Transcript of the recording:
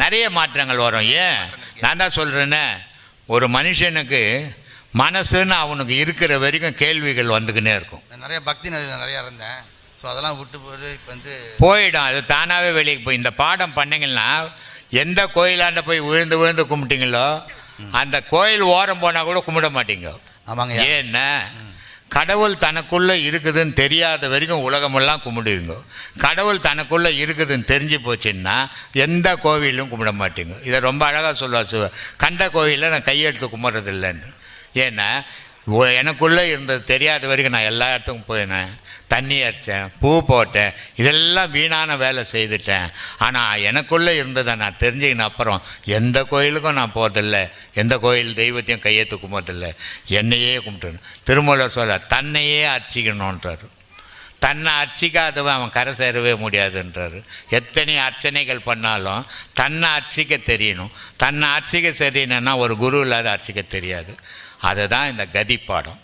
நிறைய மாற்றங்கள் வரும். ஏன் நான் தான் சொல்கிறேன்னே, ஒரு மனுஷனுக்கு மனசுன்னு அவனுக்கு இருக்கிற வரைக்கும் கேள்விகள் வந்துக்கினே இருக்கும். நிறைய பக்தி நிறையா இருந்தேன். ஸோ அதெல்லாம் விட்டு போய் இப்போ வந்து போயிடும். அது தானாகவே வெளியே போய் இந்த பாடம் பண்ணிங்கன்னா எந்த கோயிலாண்ட போய் விழுந்து விழுந்து கும்பிட்டீங்களோ அந்த கோயில் ஓரம் போனால் கூட கும்பிட மாட்டீங்க. ஆமாங்க. ஏன்னா கடவுள் தனக்குள்ளே இருக்குதுன்னு தெரியாத வரைக்கும் உலகமெல்லாம் கும்பிடுவீங்க. கடவுள் தனக்குள்ளே இருக்குதுன்னு தெரிஞ்சு போச்சுன்னா எந்த கோவிலும் கும்பிட மாட்டீங்க. இதை ரொம்ப அழகாக சொல்லுவார், கண்ட கோவிலில் நான் கையெடுத்து கும்பிட்றதில்லைன்னு. ஏன்னா எனக்குள்ளே இருந்தது தெரியாத வரைக்கும் நான் எல்லா இடத்துக்கும் போயினேன், தண்ணி அரைச்சேன், பூ போட்டேன், இதெல்லாம் வீணான வேலை செய்துட்டேன். ஆனால் எனக்குள்ளே இருந்ததை நான் தெரிஞ்சுக்கின அப்புறம் எந்த கோயிலுக்கும் நான் போகிறதில்ல, எந்த கோயில் தெய்வத்தையும் கையெழுத்து கும்பிட்றதில்ல, என்னையே கும்பிட்டுணும். திருமூலர் சொல்ல தன்னையே அர்ச்சிக்கணுன்றார். தன்னை அர்ச்சிக்காதவன் அவன் கரை சேரவே முடியாதுன்றார். எத்தனை அர்ச்சனைகள் பண்ணாலும் தன்னை அர்ச்சிக்க தெரியணும். தன்னை அர்ச்சிக்க தெரியணுன்னா ஒரு குரு இல்லாத அர்ச்சிக்க தெரியாது. அதுதான் இந்த கதி பாடம்.